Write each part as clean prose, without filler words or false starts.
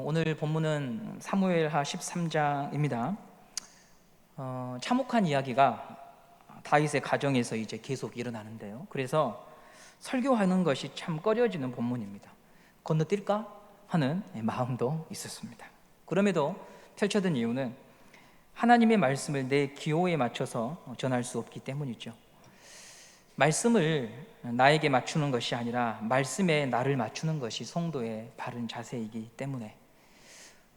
오늘 본문은 사무엘하 13장입니다. 참혹한 이야기가 다윗의 가정에서 이제 계속 일어나는데요. 그래서 설교하는 것이 참 꺼려지는 본문입니다. 건너뛸까 하는 마음도 있었습니다. 그럼에도 펼쳐든 이유는 하나님의 말씀을 내 기호에 맞춰서 전할 수 없기 때문이죠. 말씀을 나에게 맞추는 것이 아니라 말씀에 나를 맞추는 것이 성도의 바른 자세이기 때문에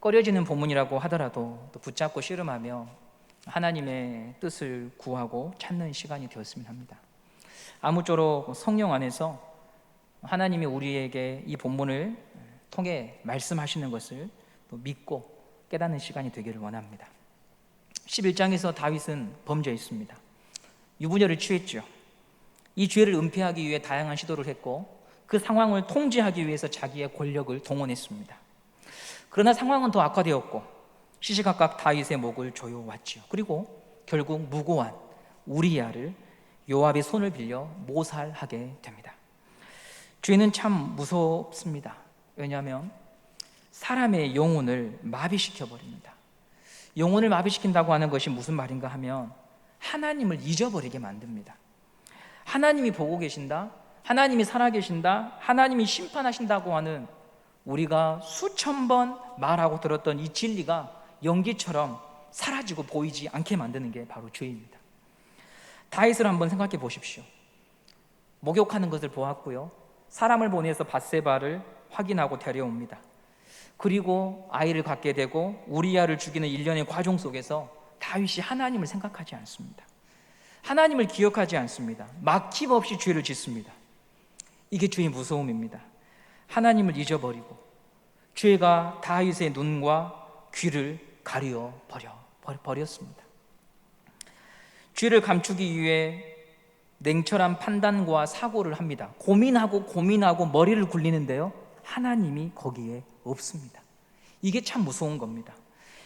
꺼려지는 본문이라고 하더라도 또 붙잡고 씨름하며 하나님의 뜻을 구하고 찾는 시간이 되었으면 합니다. 아무쪼록 성령 안에서 하나님이 우리에게 이 본문을 통해 말씀하시는 것을 또 믿고 깨닫는 시간이 되기를 원합니다. 11장에서 다윗은 범죄했습니다. 유부녀를 취했죠. 이 죄를 은폐하기 위해 다양한 시도를 했고 그 상황을 통제하기 위해서 자기의 권력을 동원했습니다. 그러나 상황은 더 악화되었고 시시각각 다윗의 목을 조여왔지요. 그리고 결국 무고한 우리야를 요압의 손을 빌려 모살하게 됩니다. 죄는 참 무섭습니다. 왜냐하면 사람의 영혼을 마비시켜 버립니다. 영혼을 마비시킨다고 하는 것이 무슨 말인가 하면 하나님을 잊어버리게 만듭니다. 하나님이 보고 계신다, 하나님이 살아계신다, 하나님이 심판하신다고 하는 우리가 수천 번 말하고 들었던 이 진리가 연기처럼 사라지고 보이지 않게 만드는 게 바로 죄입니다. 다윗을 한번 생각해 보십시오. 목욕하는 것을 보았고요, 사람을 보내서 밧세바를 확인하고 데려옵니다. 그리고 아이를 갖게 되고 우리야를 죽이는 일련의 과정 속에서 다윗이 하나님을 생각하지 않습니다. 하나님을 기억하지 않습니다. 막힘없이 죄를 짓습니다. 이게 죄의 무서움입니다. 하나님을 잊어버리고 죄가 다윗의 눈과 귀를 가려 버렸습니다. 죄를 감추기 위해 냉철한 판단과 사고를 합니다. 고민하고 머리를 굴리는데요, 하나님이 거기에 없습니다. 이게 참 무서운 겁니다.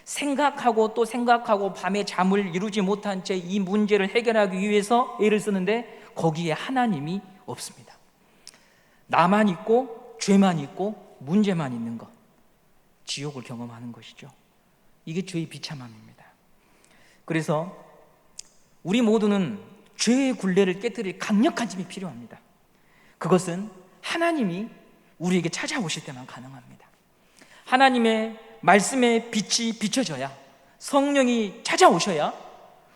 생각하고 또 생각하고 밤에 잠을 이루지 못한 채 이 문제를 해결하기 위해서 애를 쓰는데 거기에 하나님이 없습니다. 나만 있고 죄만 있고 문제만 있는 것, 지옥을 경험하는 것이죠. 이게 죄의 비참함입니다. 그래서 우리 모두는 죄의 굴레를 깨뜨릴 강력한 힘이 필요합니다. 그것은 하나님이 우리에게 찾아오실 때만 가능합니다. 하나님의 말씀의 빛이 비춰져야, 성령이 찾아오셔야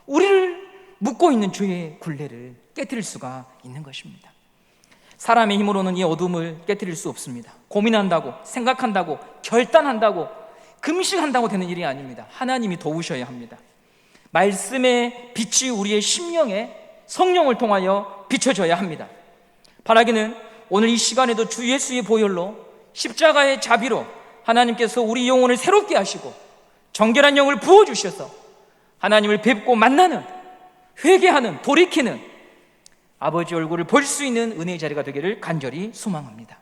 우리를 묶고 있는 죄의 굴레를 깨뜨릴 수가 있는 것입니다. 사람의 힘으로는 이 어둠을 깨뜨릴 수 없습니다. 고민한다고, 생각한다고, 결단한다고, 금식한다고 되는 일이 아닙니다. 하나님이 도우셔야 합니다. 말씀의 빛이 우리의 심령에 성령을 통하여 비춰져야 합니다. 바라기는 오늘 이 시간에도 주 예수의 보혈로, 십자가의 자비로 하나님께서 우리 영혼을 새롭게 하시고 정결한 영을 부어주셔서 하나님을 뵙고 만나는, 회개하는, 돌이키는 아버지 얼굴을 볼 수 있는 은혜의 자리가 되기를 간절히 소망합니다.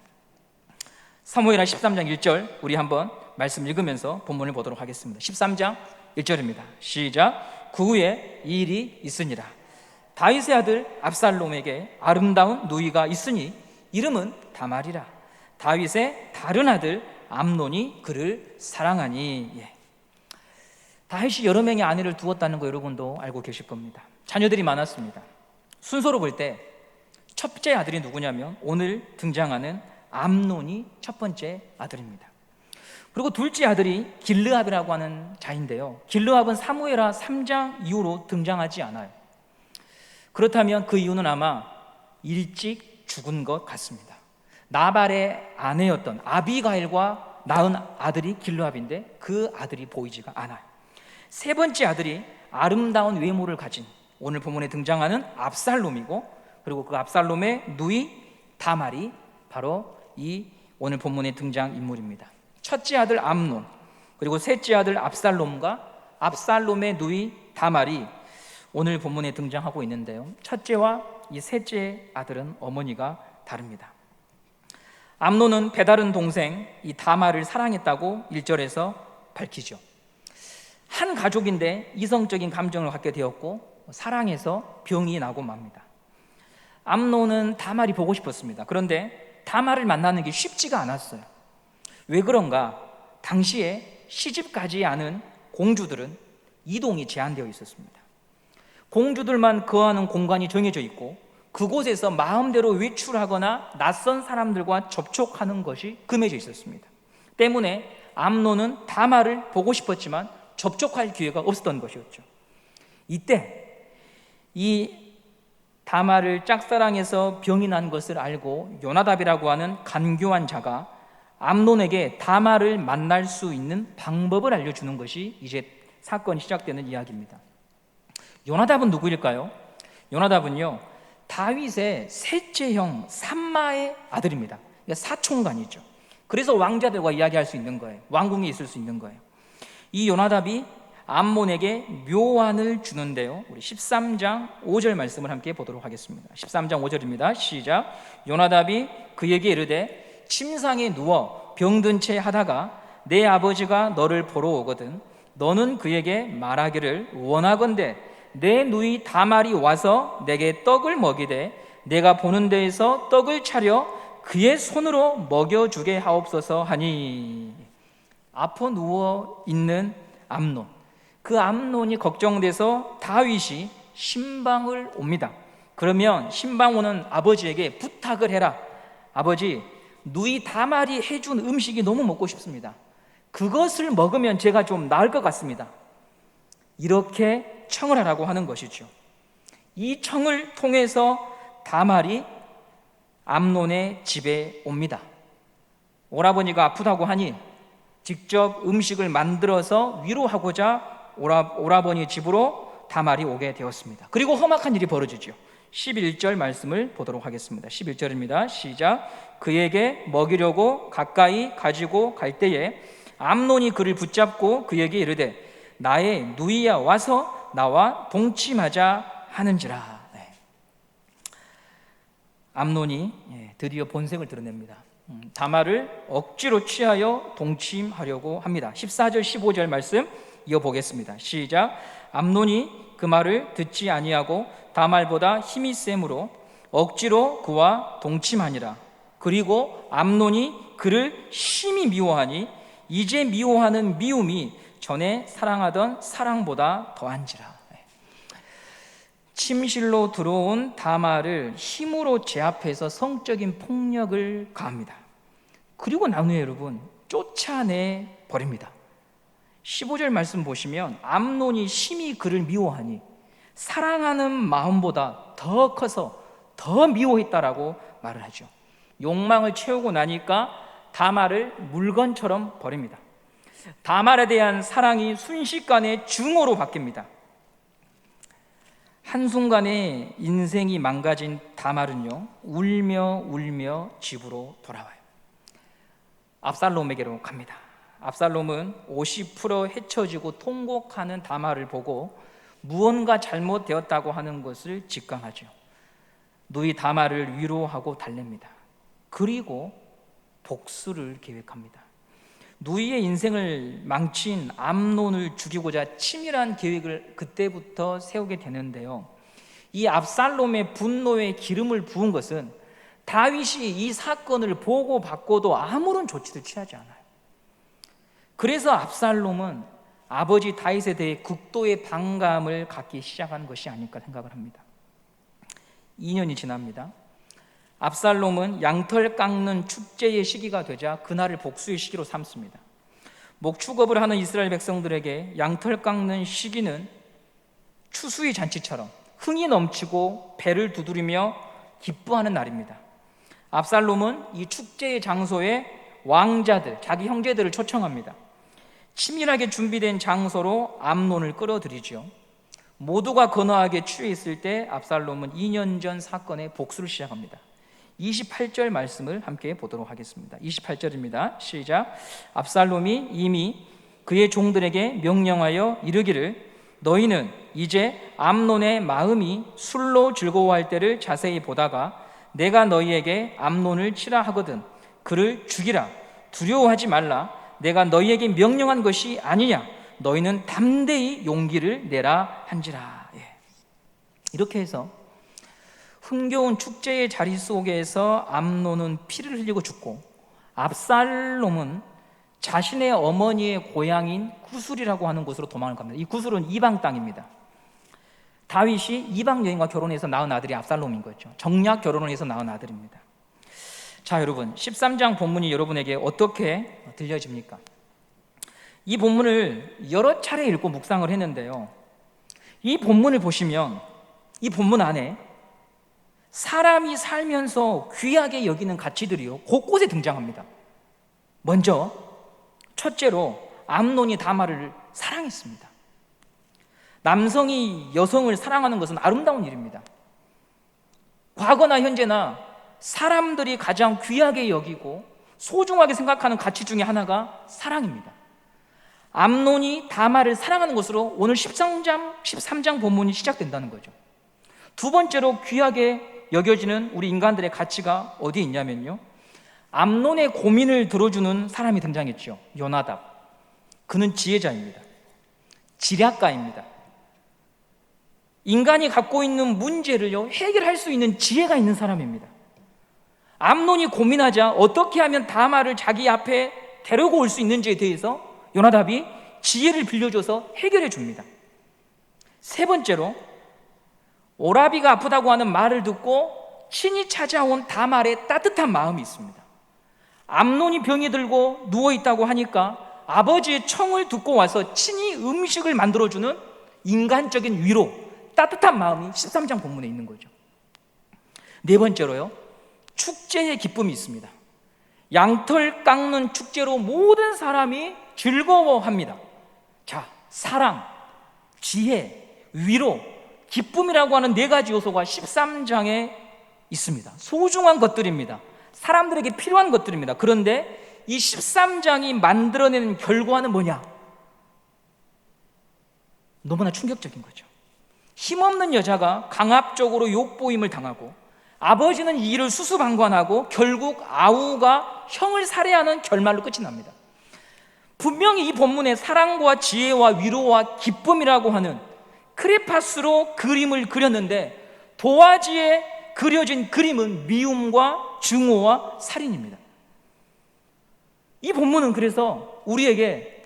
사무엘하 13장 1절 우리 한번 말씀 읽으면서 본문을 보도록 하겠습니다. 13장 1절입니다. 시작. 그 후에 이 일이 있으니라. 다윗의 아들 압살롬에게 아름다운 누이가 있으니 이름은 다말이라. 다윗의 다른 아들 암논이 그를 사랑하니. 다윗이 여러 명의 아내를 두었다는 거 여러분도 알고 계실 겁니다. 자녀들이 많았습니다. 순서로 볼 때 첫째 아들이 누구냐면 오늘 등장하는 암논이 첫 번째 아들입니다. 그리고 둘째 아들이 길르압이라고 하는 자인데요, 길르압은 사무엘하 3장 이후로 등장하지 않아요. 그렇다면 그 이유는 아마 일찍 죽은 것 같습니다. 나발의 아내였던 아비가일과 낳은 아들이 길르압인데 그 아들이 보이지가 않아요. 세 번째 아들이 아름다운 외모를 가진 오늘 본문에 등장하는 압살롬이고, 그리고 그 압살롬의 누이 다말이 바로 이 오늘 본문에 등장 인물입니다. 첫째 아들 암논, 그리고 셋째 아들 압살롬과 압살롬의 누이 다말이 오늘 본문에 등장하고 있는데요, 첫째와 이 셋째 아들은 어머니가 다릅니다. 암논은 배다른 동생 이 다말을 사랑했다고 1절에서 밝히죠. 한 가족인데 이성적인 감정을 갖게 되었고 사랑해서 병이 나고 맙니다. 암논은 다말이 보고 싶었습니다. 그런데 다말을 만나는 게 쉽지가 않았어요. 왜 그런가? 당시에 시집가지 않은 공주들은 이동이 제한되어 있었습니다. 공주들만 거하는 공간이 정해져 있고 그곳에서 마음대로 외출하거나 낯선 사람들과 접촉하는 것이 금해져 있었습니다. 때문에 암논은 다말을 보고 싶었지만 접촉할 기회가 없었던 것이었죠. 이때 이 다말을 짝사랑해서 병이 난 것을 알고 요나답이라고 하는 간교한 자가 암논에게 다말을 만날 수 있는 방법을 알려주는 것이 이제 사건이 시작되는 이야기입니다. 요나답은 누구일까요? 요나답은요, 다윗의 셋째 형 삼마의 아들입니다. 사촌간이죠. 그래서 왕자들과 이야기할 수 있는 거예요. 왕궁에 있을 수 있는 거예요. 이 요나답이 암몬에게 묘안을 주는데요, 우리 13장 5절 말씀을 함께 보도록 하겠습니다. 13장 5절입니다. 시작. 요나답이 그에게 이르되 침상에 누워 병든 채 하다가 내 아버지가 너를 보러 오거든 너는 그에게 말하기를 원하건대 내 누이 다말이 와서 내게 떡을 먹이되 내가 보는 데에서 떡을 차려 그의 손으로 먹여주게 하옵소서 하니. 아파 누워 있는 암논, 그 암논이 걱정돼서 다윗이 신방을 옵니다. 그러면 신방 오는 아버지에게 부탁을 해라. 아버지, 누이 다말이 해준 음식이 너무 먹고 싶습니다. 그것을 먹으면 제가 좀 나을 것 같습니다. 이렇게 청을 하라고 하는 것이죠. 이 청을 통해서 다말이 암논의 집에 옵니다. 오라버니가 아프다고 하니 직접 음식을 만들어서 위로하고자 오라버니 집으로 다말이 오게 되었습니다. 그리고 험악한 일이 벌어지죠. 11절 말씀을 보도록 하겠습니다. 11절입니다. 시작. 그에게 먹이려고 가까이 가지고 갈 때에 암논이 그를 붙잡고 그에게 이르되 나의 누이야 와서 나와 동침하자 하는지라. 암논이 드디어 본색을 드러냅니다. 다말을 억지로 취하여 동침하려고 합니다. 14절 15절 말씀 이어보겠습니다. 시작. 암논이 그 말을 듣지 아니하고 다말보다 힘이 세므로 억지로 그와 동침하니라. 그리고 암논이 그를 심히 미워하니 이제 미워하는 미움이 전에 사랑하던 사랑보다 더한지라. 침실로 들어온 다말을 힘으로 제압해서 성적인 폭력을 가합니다. 그리고 난 후에 여러분 쫓아내 버립니다. 15절 말씀 보시면 암논이 심히 그를 미워하니 사랑하는 마음보다 더 커서 더 미워했다라고 말을 하죠. 욕망을 채우고 나니까 다말을 물건처럼 버립니다. 다말에 대한 사랑이 순식간에 증오로 바뀝니다. 한순간에 인생이 망가진 다말은요, 울며 집으로 돌아와요. 압살롬에게로 갑니다. 압살롬은 옷이 풀어 헤쳐지고 통곡하는 다말을 보고 무언가 잘못되었다고 하는 것을 직감하죠. 누이 다말을 위로하고 달랩니다. 그리고 복수를 계획합니다. 누이의 인생을 망친 암논을 죽이고자 치밀한 계획을 그때부터 세우게 되는데요, 이 압살롬의 분노에 기름을 부은 것은 다윗이 이 사건을 보고 받고도 아무런 조치를 취하지 않아요. 그래서 압살롬은 아버지 다윗에 대해 극도의 반감을 갖기 시작한 것이 아닐까 생각을 합니다. 2년이 지납니다. 압살롬은 양털 깎는 축제의 시기가 되자 그날을 복수의 시기로 삼습니다. 목축업을 하는 이스라엘 백성들에게 양털 깎는 시기는 추수의 잔치처럼 흥이 넘치고 배를 두드리며 기뻐하는 날입니다. 압살롬은 이 축제의 장소에 왕자들, 자기 형제들을 초청합니다. 치밀하게 준비된 장소로 암논을 끌어들이죠. 모두가 건화하게 취해 있을 때 압살롬은 2년 전 사건의 복수를 시작합니다. 28절 말씀을 함께 보도록 하겠습니다. 28절입니다. 시작. 압살롬이 이미 그의 종들에게 명령하여 이르기를 너희는 이제 암논의 마음이 술로 즐거워할 때를 자세히 보다가 내가 너희에게 암논을 치라 하거든 그를 죽이라. 두려워하지 말라. 내가 너희에게 명령한 것이 아니냐. 너희는 담대히 용기를 내라 한지라. 이렇게 해서 흥겨운 축제의 자리 속에서 암논은 피를 흘리고 죽고 압살롬은 자신의 어머니의 고향인 구술이라고 하는 곳으로 도망을 갑니다. 이 구술은 이방 땅입니다. 다윗이 이방 여인과 결혼해서 낳은 아들이 압살롬인 거죠. 정략 결혼을 해서 낳은 아들입니다. 자, 여러분, 13장 본문이 여러분에게 어떻게 들려집니까? 이 본문을 여러 차례 읽고 묵상을 했는데요, 이 본문을 보시면 이 본문 안에 사람이 살면서 귀하게 여기는 가치들이요 곳곳에 등장합니다. 먼저 첫째로 암논이 다말을 사랑했습니다. 남성이 여성을 사랑하는 것은 아름다운 일입니다. 과거나 현재나 사람들이 가장 귀하게 여기고 소중하게 생각하는 가치 중에 하나가 사랑입니다. 암논이 다말을 사랑하는 것으로 오늘 13장 본문이 시작된다는 거죠. 두 번째로 귀하게 여겨지는 우리 인간들의 가치가 어디에 있냐면요, 암논의 고민을 들어주는 사람이 등장했죠. 요나답. 그는 지혜자입니다. 지략가입니다. 인간이 갖고 있는 문제를요 해결할 수 있는 지혜가 있는 사람입니다. 암논이 고민하자 어떻게 하면 다말을 자기 앞에 데리고 올 수 있는지에 대해서 요나답이 지혜를 빌려줘서 해결해 줍니다. 세 번째로 오라비가 아프다고 하는 말을 듣고 친히 찾아온 다말의 따뜻한 마음이 있습니다. 암논이 병이 들고 누워있다고 하니까 아버지의 청을 듣고 와서 친히 음식을 만들어주는 인간적인 위로, 따뜻한 마음이 13장 본문에 있는 거죠. 네 번째로요, 축제의 기쁨이 있습니다. 양털 깎는 축제로 모든 사람이 즐거워합니다. 자, 사랑, 지혜, 위로, 기쁨이라고 하는 네 가지 요소가 13장에 있습니다. 소중한 것들입니다. 사람들에게 필요한 것들입니다. 그런데 이 13장이 만들어내는 결과는 뭐냐? 너무나 충격적인 거죠. 힘없는 여자가 강압적으로 욕보임을 당하고 아버지는 이 일을 수수방관하고 결국 아우가 형을 살해하는 결말로 끝이 납니다. 분명히 이 본문에 사랑과 지혜와 위로와 기쁨이라고 하는 크레파스로 그림을 그렸는데 도화지에 그려진 그림은 미움과 증오와 살인입니다. 이 본문은 그래서 우리에게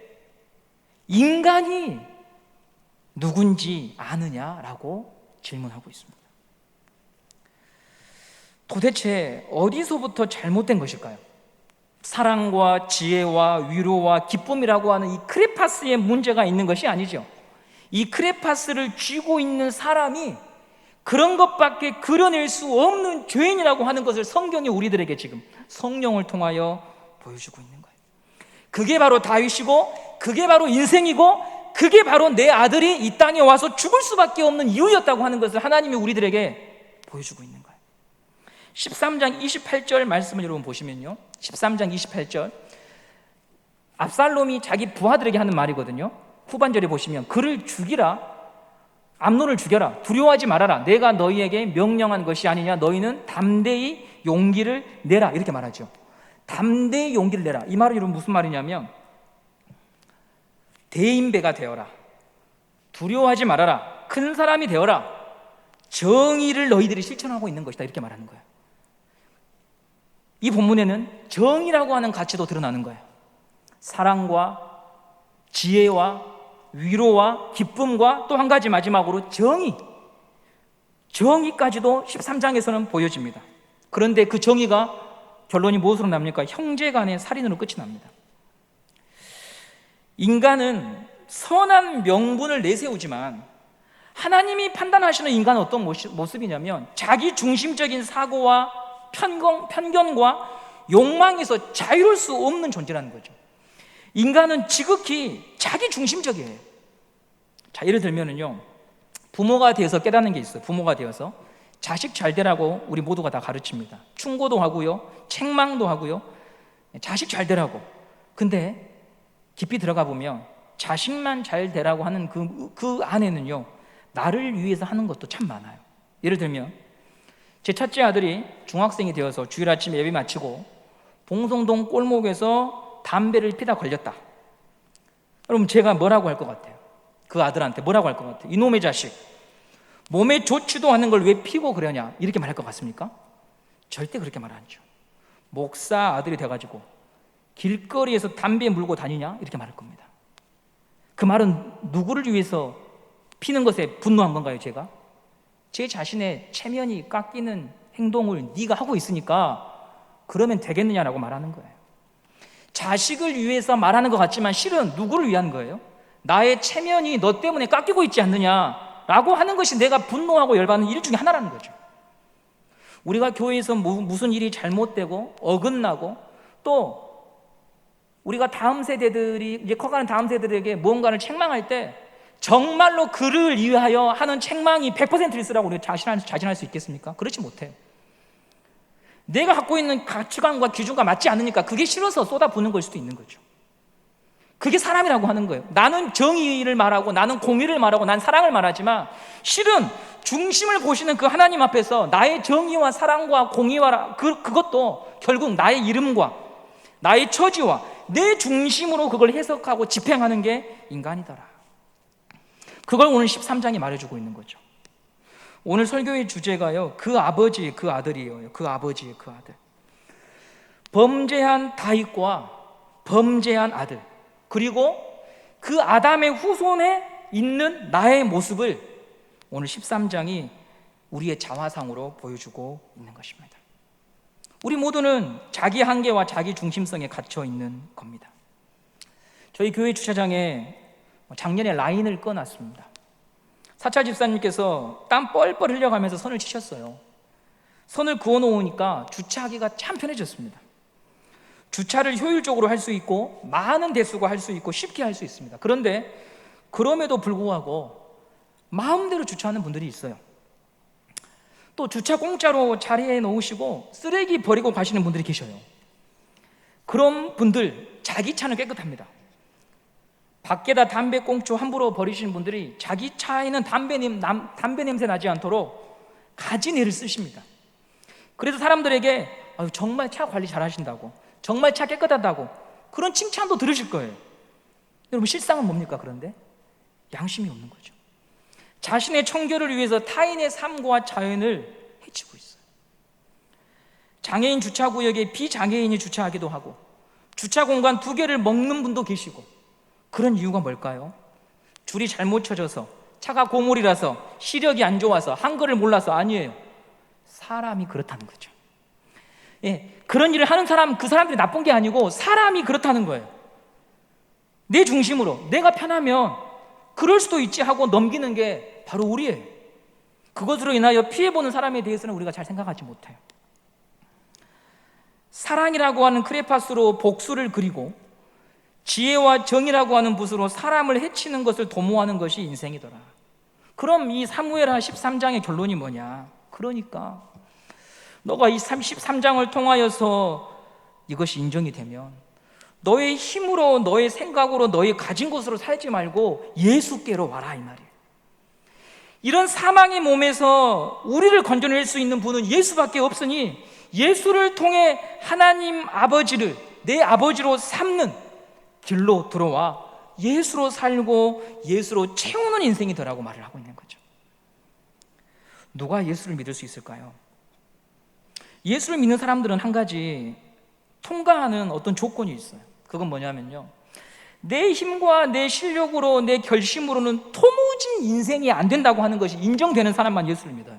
인간이 누군지 아느냐라고 질문하고 있습니다. 도대체 어디서부터 잘못된 것일까요? 사랑과 지혜와 위로와 기쁨이라고 하는 이 크레파스에 문제가 있는 것이 아니죠. 이 크레파스를 쥐고 있는 사람이 그런 것밖에 그려낼 수 없는 죄인이라고 하는 것을 성경이 우리들에게 지금 성령을 통하여 보여주고 있는 거예요. 그게 바로 다윗이고, 그게 바로 인생이고, 그게 바로 내 아들이 이 땅에 와서 죽을 수밖에 없는 이유였다고 하는 것을 하나님이 우리들에게 보여주고 있는 거예요. 13장 28절 말씀을 여러분 보시면요, 13장 28절 압살롬이 자기 부하들에게 하는 말이거든요. 후반절에 보시면 그를 죽이라, 암논을 죽여라, 두려워하지 말아라, 내가 너희에게 명령한 것이 아니냐, 너희는 담대히 용기를 내라, 이렇게 말하죠. 담대히 용기를 내라. 이 말은 여러분 무슨 말이냐면 대인배가 되어라, 두려워하지 말아라, 큰 사람이 되어라, 정의를 너희들이 실천하고 있는 것이다, 이렇게 말하는 거예요. 이 본문에는 정의라고 하는 가치도 드러나는 거예요. 사랑과 지혜와 위로와 기쁨과 또 한 가지 마지막으로 정의까지도 13장에서는 보여집니다. 그런데 그 정의가 결론이 무엇으로 납니까? 형제 간의 살인으로 끝이 납니다. 인간은 선한 명분을 내세우지만 하나님이 판단하시는 인간은 어떤 모습이냐면 자기 중심적인 사고와 편견과 욕망에서 자유로울 수 없는 존재라는 거죠. 인간은 지극히 자기 중심적이에요. 자, 예를 들면은요, 부모가 되어서 깨닫는 게 있어요. 부모가 되어서 자식 잘 되라고 우리 모두가 다 가르칩니다. 충고도 하고요, 책망도 하고요, 자식 잘 되라고. 근데 깊이 들어가 보면 자식만 잘 되라고 하는 그 안에는요, 나를 위해서 하는 것도 참 많아요. 예를 들면 제 첫째 아들이 중학생이 되어서 주일 아침 예배 마치고 봉성동 골목에서 담배를 피다 걸렸다. 여러분, 제가 뭐라고 할 것 같아요? 그 아들한테 뭐라고 할 것 같아요? 이놈의 자식, 몸에 좋지도 않은 걸 왜 피고 그러냐, 이렇게 말할 것 같습니까? 절대 그렇게 말 안 하죠. 목사 아들이 돼가지고 길거리에서 담배 물고 다니냐? 이렇게 말할 겁니다. 그 말은 누구를 위해서 피는 것에 분노한 건가요, 제가? 제 자신의 체면이 깎이는 행동을 네가 하고 있으니까 그러면 되겠느냐라고 말하는 거예요. 자식을 위해서 말하는 것 같지만 실은 누구를 위한 거예요? 나의 체면이 너 때문에 깎이고 있지 않느냐라고 하는 것이 내가 분노하고 열받는 일 중에 하나라는 거죠. 우리가 교회에서 무슨 일이 잘못되고 어긋나고 또 우리가 다음 세대들이 이제 커가는 다음 세대들에게 무언가를 책망할 때 정말로 그를 위하여 하는 책망이 100% 있으라고 우리가 자신할 수 있겠습니까? 그렇지 못해요. 내가 갖고 있는 가치관과 기준과 맞지 않으니까 그게 싫어서 쏟아부는 걸 수도 있는 거죠. 그게 사람이라고 하는 거예요. 나는 정의를 말하고 나는 공의를 말하고 난 사랑을 말하지만 실은 중심을 보시는 그 하나님 앞에서 나의 정의와 사랑과 공의와 그것도 결국 나의 이름과 나의 처지와 내 중심으로 그걸 해석하고 집행하는 게 인간이더라. 그걸 오늘 13장이 말해주고 있는 거죠. 오늘 설교의 주제가요, 그 아버지의 그 아들이에요. 그 아버지의 그 아들. 범죄한 다윗과 범죄한 아들, 그리고 그 아담의 후손에 있는 나의 모습을 오늘 13장이 우리의 자화상으로 보여주고 있는 것입니다. 우리 모두는 자기 한계와 자기 중심성에 갇혀 있는 겁니다. 저희 교회 주차장에 작년에 라인을 꺼놨습니다. 사찰 집사님께서 땀 뻘뻘 흘려가면서 선을 치셨어요. 선을 그어놓으니까 주차하기가 참 편해졌습니다. 주차를 효율적으로 할 수 있고 많은 대수가 할 수 있고 쉽게 할 수 있습니다. 그런데 그럼에도 불구하고 마음대로 주차하는 분들이 있어요. 또 주차 공짜로 자리에 놓으시고 쓰레기 버리고 가시는 분들이 계셔요. 그런 분들 자기 차는 깨끗합니다. 밖에다 담배 꽁초 함부로 버리시는 분들이 자기 차에는 담배 냄새 나지 않도록 가지내를 쓰십니다. 그래서 사람들에게 정말 차 관리 잘 하신다고, 정말 차 깨끗하다고 그런 칭찬도 들으실 거예요. 여러분 실상은 뭡니까? 그런데 양심이 없는 거죠. 자신의 청결을 위해서 타인의 삶과 자연을 해치고 있어요. 장애인 주차구역에 비장애인이 주차하기도 하고 주차 공간 2개를 먹는 분도 계시고, 그런 이유가 뭘까요? 줄이 잘못 쳐져서, 차가 고물이라서, 시력이 안 좋아서, 한글을 몰라서 아니에요. 사람이 그렇다는 거죠. 그런 일을 하는 사람, 그 사람들이 나쁜 게 아니고 사람이 그렇다는 거예요. 내 중심으로 내가 편하면 그럴 수도 있지 하고 넘기는 게 바로 우리예요. 그것으로 인하여 피해보는 사람에 대해서는 우리가 잘 생각하지 못해요. 사랑이라고 하는 크레파스로 복수를 그리고 지혜와 정의라고 하는 붓으로 사람을 해치는 것을 도모하는 것이 인생이더라. 그럼 이 사무엘하 13장의 결론이 뭐냐? 그러니까 너가 이 13장을 통하여서 이것이 인정이 되면 너의 힘으로, 너의 생각으로, 너의 가진 것으로 살지 말고 예수께로 와라, 이 말이에요. 이런 사망의 몸에서 우리를 건져낼 수 있는 분은 예수밖에 없으니 예수를 통해 하나님 아버지를 내 아버지로 삼는 길로 들어와 예수로 살고 예수로 채우는 인생이더라고 말을 하고 있는 거죠. 누가 예수를 믿을 수 있을까요? 예수를 믿는 사람들은 한 가지 통과하는 어떤 조건이 있어요. 그건 뭐냐면요, 내 힘과 내 실력으로, 내 결심으로는 도무지 인생이 안 된다고 하는 것이 인정되는 사람만 예수를 믿어요.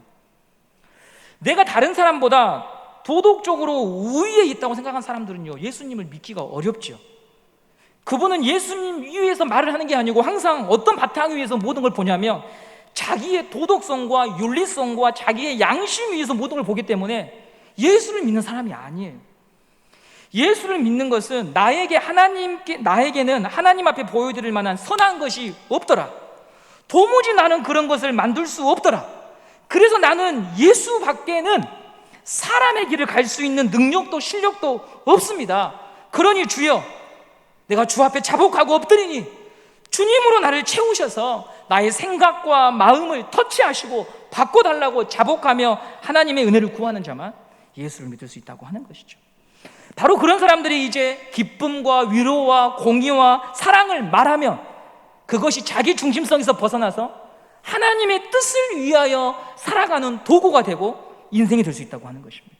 내가 다른 사람보다 도덕적으로 우위에 있다고 생각하는 사람들은요, 예수님을 믿기가 어렵죠. 그분은 예수님 위에서 말을 하는 게 아니고 항상 어떤 바탕 위에서 모든 걸 보냐면 자기의 도덕성과 윤리성과 자기의 양심 위에서 모든 걸 보기 때문에 예수를 믿는 사람이 아니에요. 예수를 믿는 것은 나에게는 하나님 앞에 보여드릴 만한 선한 것이 없더라. 도무지 나는 그런 것을 만들 수 없더라. 그래서 나는 예수밖에는 사람의 길을 갈 수 있는 능력도 실력도 없습니다. 그러니 주여, 내가 주 앞에 자복하고 엎드리니 주님으로 나를 채우셔서 나의 생각과 마음을 터치하시고 바꿔달라고 자복하며 하나님의 은혜를 구하는 자만 예수를 믿을 수 있다고 하는 것이죠. 바로 그런 사람들이 이제 기쁨과 위로와 공의와 사랑을 말하면 그것이 자기 중심성에서 벗어나서 하나님의 뜻을 위하여 살아가는 도구가 되고 인생이 될 수 있다고 하는 것입니다.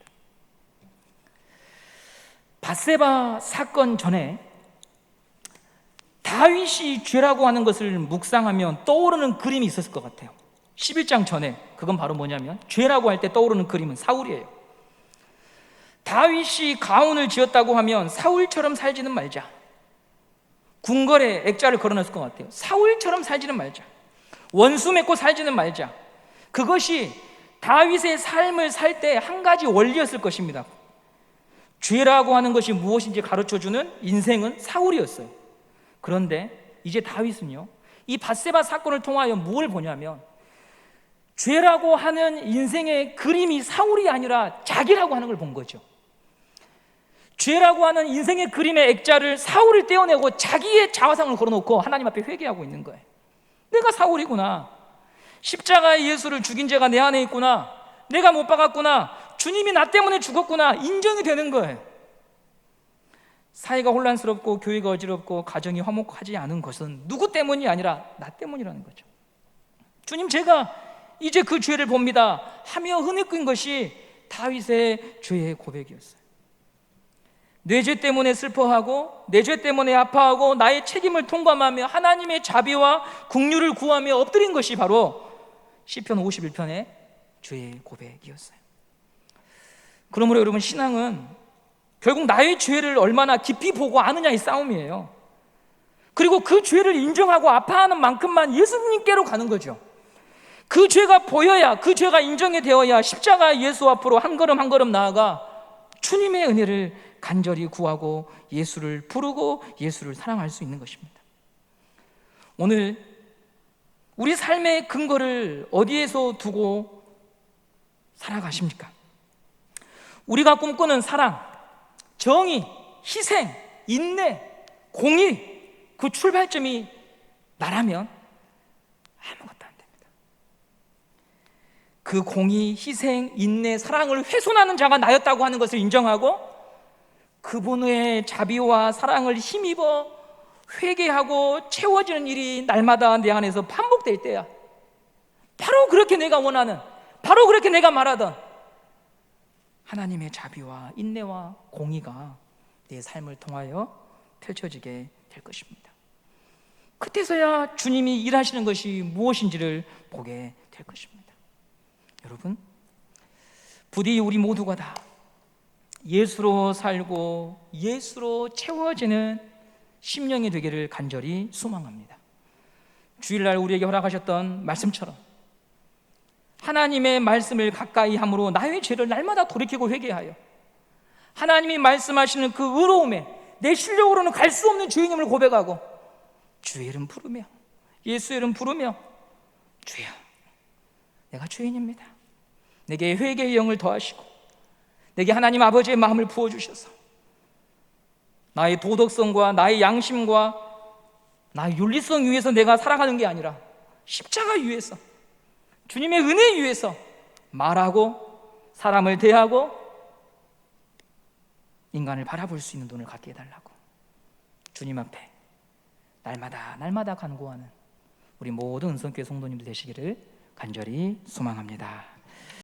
밧세바 사건 전에 다윗이 죄라고 하는 것을 묵상하면 떠오르는 그림이 있었을 것 같아요. 11장 전에 그건 바로 뭐냐면 죄라고 할 때 떠오르는 그림은 사울이에요. 다윗이 가훈을 지었다고 하면 사울처럼 살지는 말자. 궁궐에 액자를 걸어놨을 것 같아요. 사울처럼 살지는 말자. 원수 맺고 살지는 말자. 그것이 다윗의 삶을 살 때 한 가지 원리였을 것입니다. 죄라고 하는 것이 무엇인지 가르쳐주는 인생은 사울이었어요. 그런데 이제 다윗은요, 이 밧세바 사건을 통하여 무엇을 보냐면 죄라고 하는 인생의 그림이 사울이 아니라 자기라고 하는 걸 본 거죠. 죄라고 하는 인생의 그림의 액자를 사울을 떼어내고 자기의 자화상을 걸어놓고 하나님 앞에 회개하고 있는 거예요. 내가 사울이구나. 십자가의 예수를 죽인 죄가 내 안에 있구나. 내가 못 박았구나. 주님이 나 때문에 죽었구나. 인정이 되는 거예요. 사회가 혼란스럽고 교회가 어지럽고 가정이 화목하지 않은 것은 누구 때문이 아니라 나 때문이라는 거죠. 주님, 제가 이제 그 죄를 봅니다 하며 흐느낀 것이 다윗의 죄의 고백이었어요. 내 죄 때문에 슬퍼하고 내 죄 때문에 아파하고 나의 책임을 통감하며 하나님의 자비와 긍휼을 구하며 엎드린 것이 바로 시편 51편의 죄의 고백이었어요. 그러므로 여러분, 신앙은 결국 나의 죄를 얼마나 깊이 보고 아느냐의 싸움이에요. 그리고 그 죄를 인정하고 아파하는 만큼만 예수님께로 가는 거죠. 그 죄가 보여야, 그 죄가 인정이 되어야 십자가 예수 앞으로 한 걸음 한 걸음 나아가 주님의 은혜를 간절히 구하고 예수를 부르고 예수를 사랑할 수 있는 것입니다. 오늘 우리 삶의 근거를 어디에서 두고 살아가십니까? 우리가 꿈꾸는 사랑, 정의, 희생, 인내, 공의, 그 출발점이 나라면 아무것도 안 됩니다. 그 공의, 희생, 인내, 사랑을 훼손하는 자가 나였다고 하는 것을 인정하고 그분의 자비와 사랑을 힘입어 회개하고 채워지는 일이 날마다 내 안에서 반복될 때야, 바로 그렇게 내가 원하는, 바로 그렇게 내가 말하던 하나님의 자비와 인내와 공의가 내 삶을 통하여 펼쳐지게 될 것입니다. 그때서야 주님이 일하시는 것이 무엇인지를 보게 될 것입니다. 여러분, 부디 우리 모두가 다 예수로 살고 예수로 채워지는 심령이 되기를 간절히 소망합니다. 주일날 우리에게 허락하셨던 말씀처럼 하나님의 말씀을 가까이 함으로 나의 죄를 날마다 돌이키고 회개하여 하나님이 말씀하시는 그 의로움에 내 실력으로는 갈 수 없는 죄인임을 고백하고 주의 이름 부르며 예수의 이름 부르며 주여, 내가 죄인입니다. 내게 회개의 영을 더하시고 내게 하나님 아버지의 마음을 부어주셔서 나의 도덕성과 나의 양심과 나의 윤리성 위에서 내가 살아가는 게 아니라 십자가 위에서 주님의 은혜 위에서 말하고 사람을 대하고 인간을 바라볼 수 있는 눈을 갖게 해달라고 주님 앞에 날마다 간구하는 우리 모든 은성교회 성도님들 되시기를 간절히 소망합니다.